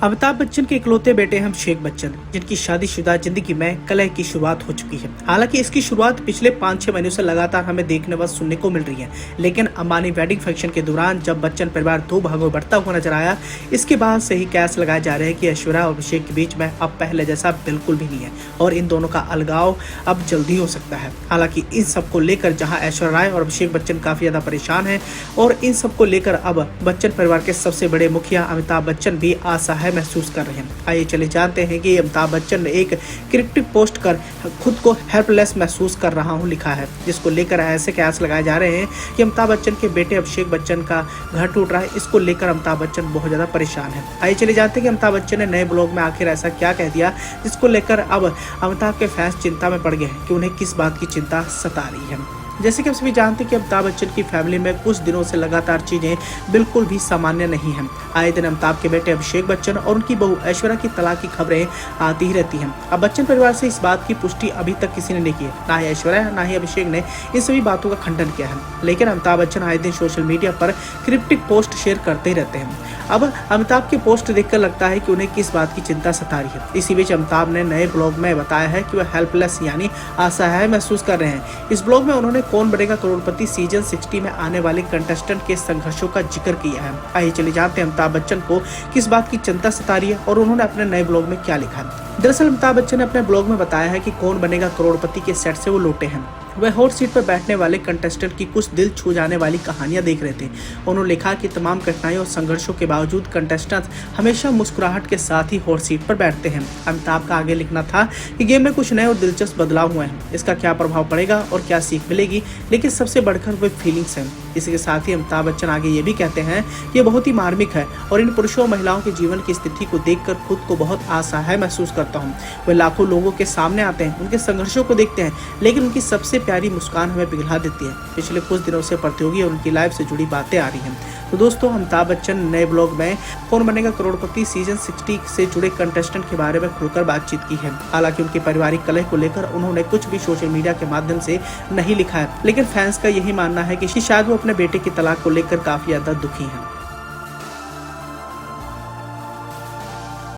अमिताभ बच्चन के इकलौते बेटे हैं अभिषेक बच्चन, जिनकी शादीशुदा जिंदगी में कलह की शुरुआत हो चुकी है। हालांकि इसकी शुरुआत पिछले 5-6 महीनों से लगातार हमें देखने व सुनने को मिल रही है, लेकिन अंबानी वेडिंग फंक्शन के दौरान जब बच्चन परिवार दो भागों में बढ़ता हुआ नजर आया, इसके बाद से ही कयास लगाए जा रहे हैं कि ऐश्वर्या और अभिषेक के बीच में अब पहले जैसा बिल्कुल भी नहीं है और इन दोनों का अलगाव अब जल्दी हो सकता है। हालांकि इन सब को लेकर जहाँ ऐश्वर्या राय और अभिषेक बच्चन काफी ज्यादा परेशान है और इन सब को लेकर अब बच्चन परिवार के सबसे बड़े मुखिया अमिताभ बच्चन भी असहाय महसूस कर रहे हैं। आइए चले जानते हैं कि अमिताभ बच्चन ने एक क्रिप्टिक पोस्ट कर खुद को हेल्पलेस महसूस कर रहा हूं लिखा है, जिसको लेकर ऐसे कयास लगाए जा रहे हैं कि अमिताभ बच्चन के बेटे अभिषेक बच्चन का घर टूट रहा है। इसको लेकर अमिताभ बच्चन बहुत ज्यादा परेशान है। आइए चले जानते हैं कि अमिताभ बच्चन ने नए ब्लॉग में आखिर ऐसा क्या कह दिया, जिसको लेकर अब अमिताभ के फैंस चिंता में पड़ गए हैं कि उन्हें किस बात की चिंता सता रही है। जैसे कि आप सभी जानते हैं कि अमिताभ बच्चन की फैमिली में कुछ दिनों से लगातार चीजें बिल्कुल भी सामान्य नहीं हैं। आए दिन अमिताभ के बेटे अभिषेक बच्चन और उनकी बहू ऐश्वर्या की तलाक की खबरें आती ही रहती हैं। अब बच्चन परिवार से इस बात की पुष्टि अभी तक किसी ने नहीं की है। ना ही ऐश्वर्या ना ही अभिषेक ने इन सभी बातों का खंडन किया है, लेकिन अमिताभ बच्चन आए दिन सोशल मीडिया पर क्रिप्टिक पोस्ट शेयर करते ही रहते हैं। अब अमिताभ के पोस्ट देखकर लगता है कि उन्हें किस बात की चिंता सता रही है। इसी बीच अमिताभ ने नए ब्लॉग में बताया है कि वह हेल्पलेस यानी असहाय महसूस कर रहे हैं। इस ब्लॉग में उन्होंने कौन बनेगा करोड़पति सीजन 60 में आने वाले कंटेस्टेंट के संघर्षों का जिक्र किया है। आइए चलिए जानते हैं अमिताभ बच्चन को किस बात की चिंता सता रही है और उन्होंने अपने नए ब्लॉग में क्या लिखा है। दरअसल अमिताभ बच्चन ने अपने ब्लॉग में बताया है कि कौन बनेगा करोड़पति के सेट से वो लौटे हैं। वह हॉट सीट पर बैठने वाले कंटेस्टेंट की कुछ दिल छू जाने वाली कहानियां देख रहे थे। उन्होंने लिखा कि तमाम कठिनाइयों और संघर्षों के बावजूद कंटेस्टेंट हमेशा मुस्कुराहट के साथ ही हॉट सीट पर बैठते हैं। अमिताभ का आगे लिखना था कि गेम में कुछ नए और दिलचस्प बदलाव हुए हैं, इसका क्या प्रभाव पड़ेगा और क्या सीख मिलेगी, लेकिन सबसे बढ़कर वे फीलिंग्स हैं। इसी के साथ ही अमिताभ बच्चन आगे ये भी कहते हैं कि ये बहुत ही मार्मिक है और इन पुरुषों और महिलाओं के जीवन की स्थिति को देखकर खुद को बहुत असहाय महसूस करता हूँ। वे लाखों लोगों के सामने आते हैं, उनके संघर्षों को देखते हैं, लेकिन उनकी सबसे प्यारी मुस्कान हमें पिघला देती है। पिछले कुछ दिनों से प्रतियोगी और उनकी लाइफ से जुड़ी बातें आ रही हैं। तो दोस्तों, अमिताभ बच्चन नए ब्लॉग में कौन बनेगा करोड़पति सीजन 60 से जुड़े कंटेस्टेंट के बारे में खुलकर बातचीत की है। हालांकि उनके पारिवारिक कलह को लेकर उन्होंने कुछ भी सोशल मीडिया के माध्यम से नहीं लिखा है, लेकिन फैंस का यही मानना है कि शायद वो अपने बेटे की तलाक को लेकर काफी ज्यादा दुखी हैं।